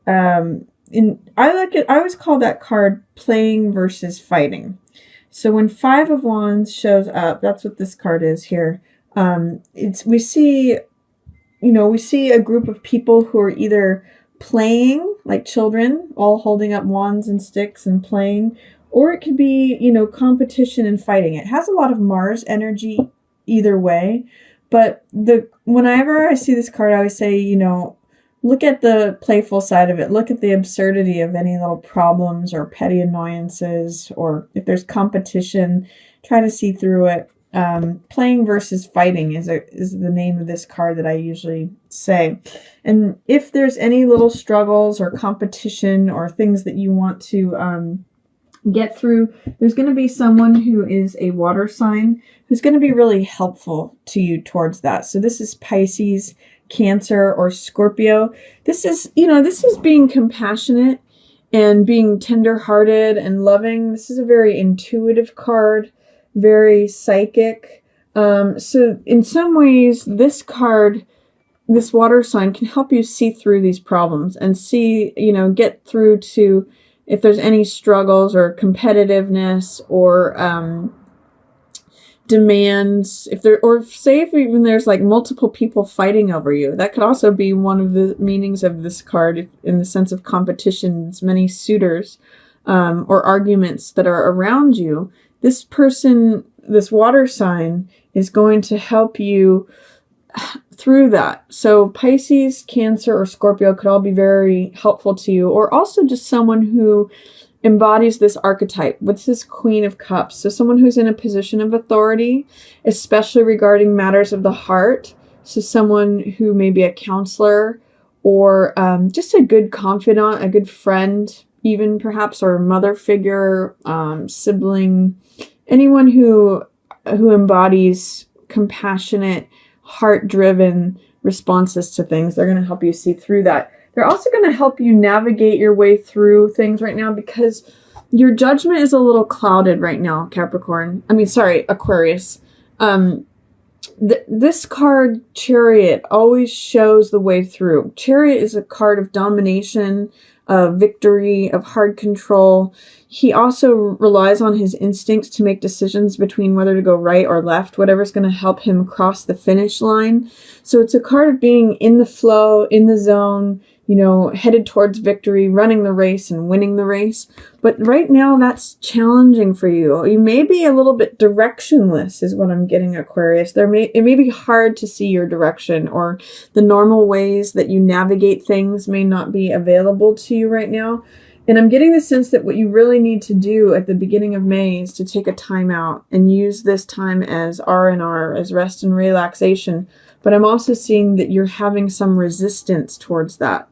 I like it. I always call that card playing versus fighting. So when Five of Wands shows up, that's what this card is here. We see, we see a group of people who are either playing like children, all holding up wands and sticks and playing, or it could be, competition and fighting. It has a lot of Mars energy either way. But whenever I see this card, I always say, look at the playful side of it. Look at the absurdity of any little problems or petty annoyances, or if there's competition, try to see through it. Playing versus fighting is the name of this card that I usually say. And if there's any little struggles or competition or things that you want to get through, there's going to be someone who is a water sign who's going to be really helpful to you towards that. So this is Pisces, Cancer, or Scorpio. This is being compassionate and being tender-hearted and loving. This is a very intuitive card, very psychic. So in some ways, this card, this water sign, can help you see through these problems and see, get through to if there's any struggles or competitiveness or demands, if even there's like multiple people fighting over you. That could also be one of the meanings of this card, in the sense of competitions, many suitors, or arguments that are around you. This person, this water sign, is going to help you through that. So Pisces, Cancer, or Scorpio could all be very helpful to you, or also just someone who embodies this archetype. What's this Queen of Cups? So someone who's in a position of authority, especially regarding matters of the heart. So someone who may be a counselor, or just a good confidant, a good friend, even perhaps, or a mother figure, sibling, anyone who embodies compassionate, heart-driven responses to things. They're going to help you see through that. They're also going to help you navigate your way through things right now, because your judgment is a little clouded right now, Aquarius. This card, Chariot, always shows the way through. Chariot is a card of domination, of victory, of hard control. He also relies on his instincts to make decisions between whether to go right or left, whatever's going to help him cross the finish line. So it's a card of being in the flow, in the zone, headed towards victory, running the race and winning the race. But right now, that's challenging for you. You may be a little bit directionless, is what I'm getting, Aquarius. It may be hard to see your direction, or the normal ways that you navigate things may not be available to you right now. And I'm getting the sense that what you really need to do at the beginning of May is to take a time out and use this time as R&R, as rest and relaxation. But I'm also seeing that you're having some resistance towards that.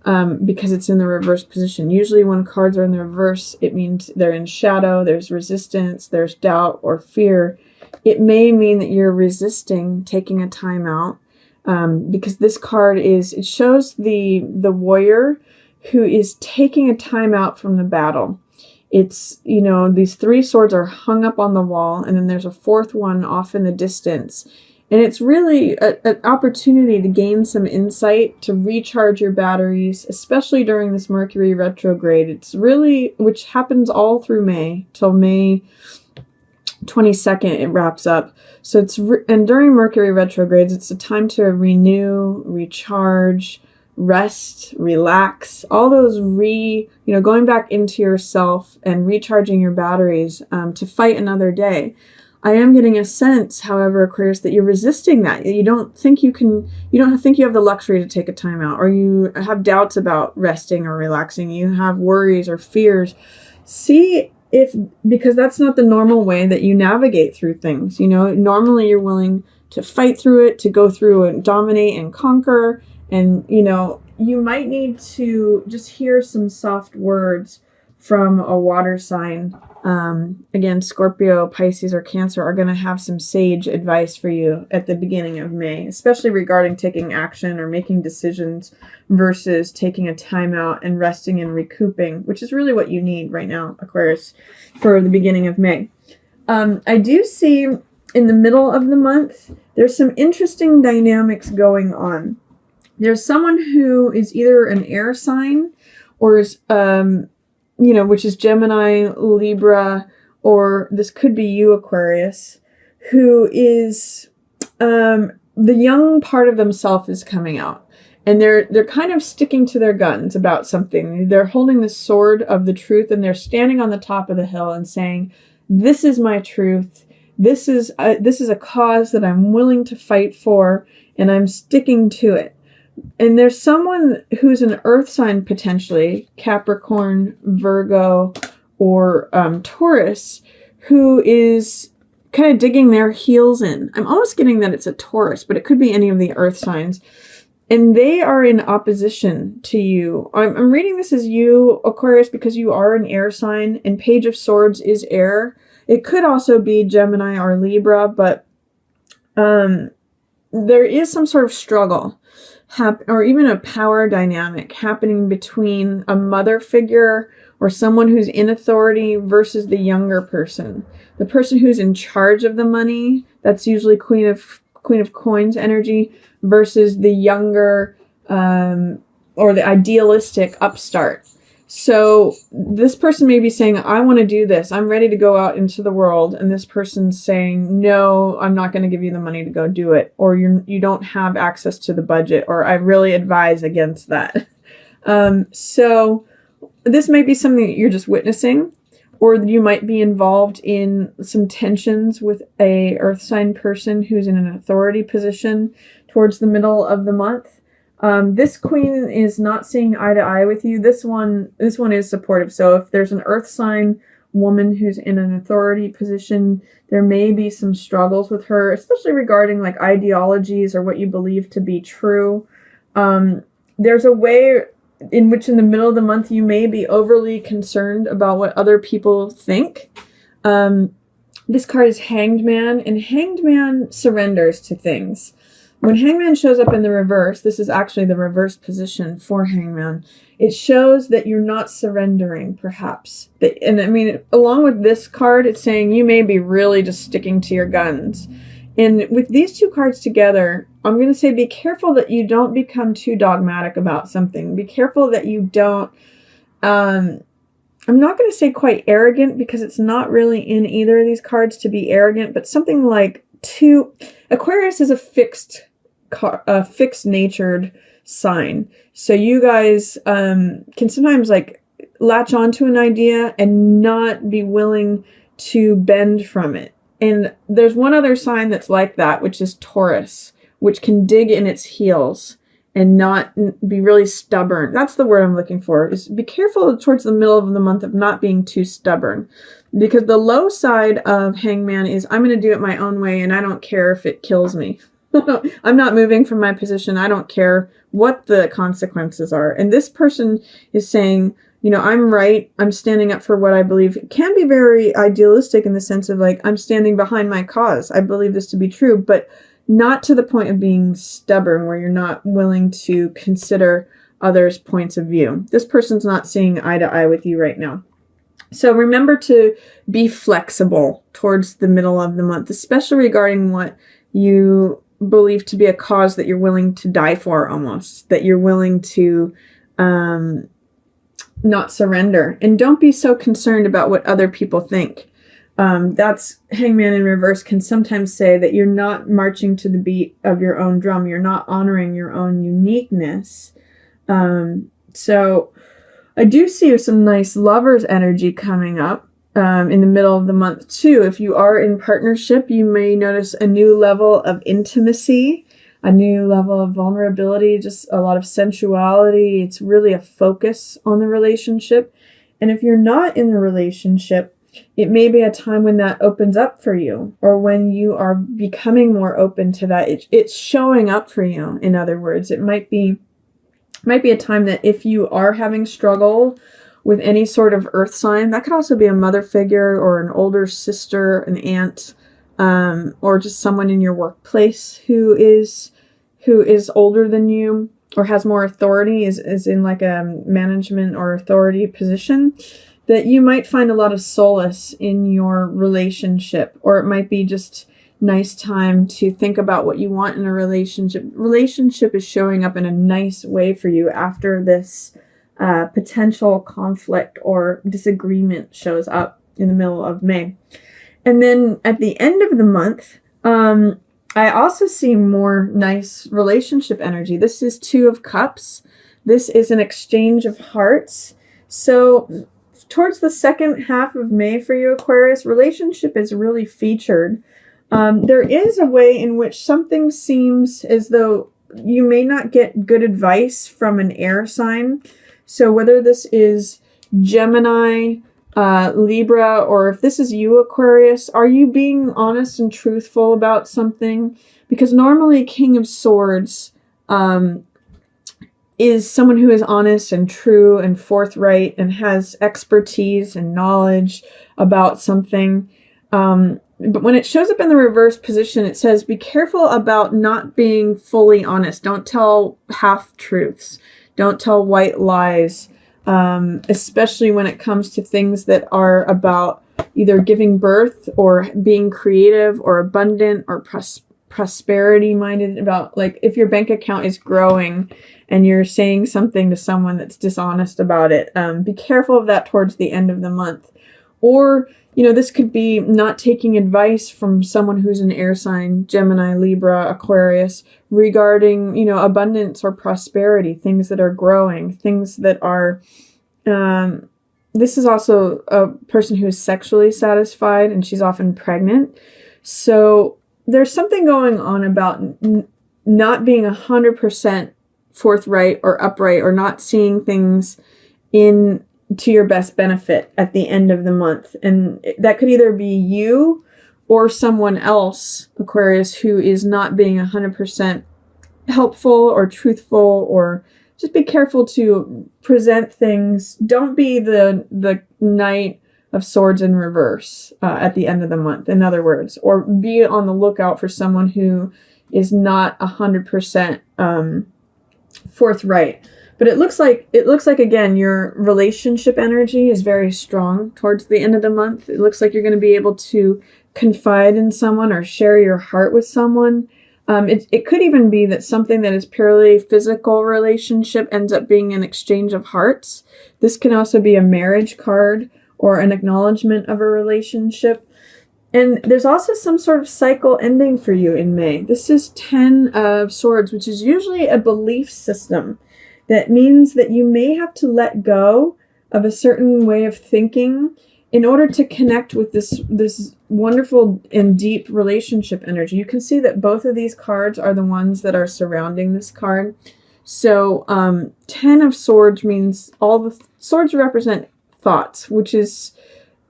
Because it's in the reverse position. Usually when cards are in the reverse, it means they're in shadow, there's resistance, there's doubt or fear. It may mean that you're resisting taking a time out, because this card it shows the warrior who is taking a time out from the battle. It's, these three swords are hung up on the wall, and then there's a fourth one off in the distance. And it's really an opportunity to gain some insight, to recharge your batteries, especially during this Mercury retrograde. It's really, which happens all through May, till May 22nd it wraps up. So and during Mercury retrogrades, it's a time to renew, recharge, rest, relax, all those going back into yourself and recharging your batteries to fight another day. I am getting a sense, however, Aquarius, that you're resisting that. You don't think you have the luxury to take a time out, or you have doubts about resting or relaxing. You have worries or fears. See because that's not the normal way that you navigate through things. Normally you're willing to fight through it, to go through and dominate and conquer. And, you might need to just hear some soft words from a water sign. Again, Scorpio, Pisces, or Cancer are going to have some sage advice for you at the beginning of May, especially regarding taking action or making decisions versus taking a time out and resting and recouping, which is really what you need right now, Aquarius, for the beginning of May. I do see in the middle of the month, there's some interesting dynamics going on. There's someone who is either an air sign or is, which is Gemini, Libra, or this could be you, Aquarius, who is, the young part of themselves is coming out. And they're kind of sticking to their guns about something. They're holding the sword of the truth, and they're standing on the top of the hill and saying, "This is my truth. This is a cause that I'm willing to fight for, and I'm sticking to it." And there's someone who's an earth sign, potentially Capricorn, Virgo, or Taurus, who is kind of digging their heels in. I'm almost getting that it's a Taurus, but it could be any of the earth signs. And they are in opposition to you. I'm reading this as you, Aquarius, because you are an air sign, and Page of Swords is air. It could also be Gemini or Libra, but there is some sort of struggle or even a power dynamic happening between a mother figure or someone who's in authority versus the younger person. The person who's in charge of the money, that's usually Queen of Coins energy, versus the younger or the idealistic upstart. So this person may be saying, "I want to do this. I'm ready to go out into the world." And this person's saying, "No, I'm not going to give you the money to go do it." Or you don't have access to the budget. Or I really advise against that. So this might be something that you're just witnessing. Or you might be involved in some tensions with a earth sign person who's in an authority position towards the middle of the month. This queen is not seeing eye to eye with you. This one is supportive. So if there's an earth sign woman who's in an authority position, there may be some struggles with her, especially regarding like ideologies or what you believe to be true. There's a way in which in the middle of the month you may be overly concerned about what other people think. This card is Hanged Man, and Hanged Man surrenders to things. When Hangman shows up in the reverse, this is actually the reverse position for Hangman, it shows that you're not surrendering, perhaps. And I mean, along with this card, it's saying you may be really just sticking to your guns. And with these two cards together, I'm going to say be careful that you don't become too dogmatic about something. Be careful that you don't, I'm not going to say quite arrogant, because it's not really in either of these cards to be arrogant, but something like Aquarius is a fixed-natured sign. So you guys can sometimes like latch onto an idea and not be willing to bend from it. And there's one other sign that's like that, which is Taurus, which can dig in its heels and not be really stubborn. That's the word I'm looking for, is be careful towards the middle of the month of not being too stubborn. Because the low side of Hangman is, I'm going to do it my own way and I don't care if it kills me. I'm not moving from my position. I don't care what the consequences are. And this person is saying, I'm right. I'm standing up for what I believe. It can be very idealistic in the sense of like, I'm standing behind my cause. I believe this to be true, but not to the point of being stubborn where you're not willing to consider others' points of view. This person's not seeing eye to eye with you right now. So remember to be flexible towards the middle of the month, especially regarding what you believe to be a cause that you're willing to die for, almost, that you're willing to not surrender. And don't be so concerned about what other people think. That's Hangman in reverse can sometimes say that you're not marching to the beat of your own drum. You're not honoring your own uniqueness. So I do see some nice lovers energy coming up in the middle of the month too. If you are in partnership, you may notice a new level of intimacy, a new level of vulnerability, just a lot of sensuality. It's really a focus on the relationship. And if you're not in the relationship, it may be a time when that opens up for you, or when you are becoming more open to that. It's showing up for you. In other words, it might be a time that if you are having struggle with any sort of earth sign, that could also be a mother figure or an older sister, an aunt, or just someone in your workplace who is older than you or has more authority, is in like a management or authority position, that you might find a lot of solace in your relationship. Or it might be just nice time to think about what you want in a relationship. Relationship is showing up in a nice way for you after this potential conflict or disagreement shows up in the middle of May. And then at the end of the month, I also see more nice relationship energy. This is Two of Cups. This is an exchange of hearts. So towards the second half of May for you, Aquarius, relationship is really featured. There is a way in which something seems as though you may not get good advice from an air sign. So whether this is Gemini, Libra, or if this is you, Aquarius, are you being honest and truthful about something? Because normally King of Swords is someone who is honest and true and forthright and has expertise and knowledge about something. But when it shows up in the reverse position, it says, be careful about not being fully honest. Don't tell half-truths. Don't tell white lies, especially when it comes to things that are about either giving birth or being creative or abundant or prosperity-minded, about like if your bank account is growing and you're saying something to someone that's dishonest about it. Be careful of that towards the end of the month. Or, you know, this could be not taking advice from someone who's an air sign, Gemini, Libra, Aquarius, regarding, you know, abundance or prosperity, things that are growing, things that are, this is also a person who is sexually satisfied and she's often pregnant. So there's something going on about not being 100% forthright or upright, or not seeing things in to your best benefit at the end of the month. And that could either be you or someone else, Aquarius, who is not being 100% helpful or truthful, or just be careful to present things. Don't be the Knight of Swords in reverse at the end of the month, in other words, or be on the lookout for someone who is not 100% forthright. But it looks like again, your relationship energy is very strong towards the end of the month. It looks like you're going to be able to confide in someone or share your heart with someone. It could even be that something that is purely physical relationship ends up being an exchange of hearts. This can also be a marriage card or an acknowledgement of a relationship. And there's also some sort of cycle ending for you in May. This is 10 of Swords, which is usually a belief system. That means that you may have to let go of a certain way of thinking in order to connect with this wonderful and deep relationship energy. You can see that both of these cards are the ones that are surrounding this card. So 10 of Swords means all the swords represent thoughts, which is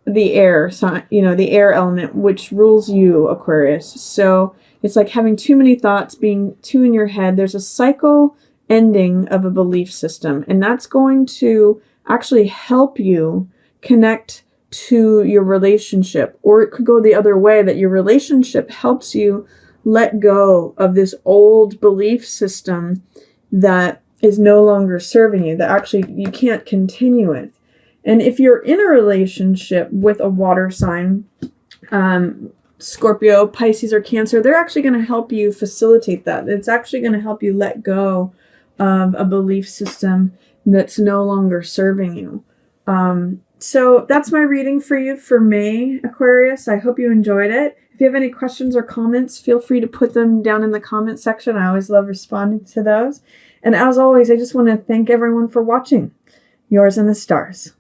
the air sign, you know, the air element, which rules you, Aquarius. So it's like having too many thoughts, being too in your head. There's a cycle ending of a belief system, and that's going to actually help you connect to your relationship. Or it could go the other way, that your relationship helps you let go of this old belief system that is no longer serving you, that actually you can't continue with. And if you're in a relationship with a water sign, Scorpio, Pisces, or Cancer, they're actually going to help you facilitate that. It's actually going to help you let go of a belief system that's no longer serving you. So that's my reading for you for May, Aquarius. I hope you enjoyed it. If you have any questions or comments, feel free to put them down in the comment section. I always love responding to those. And as always, I just want to thank everyone for watching. Yours in the stars.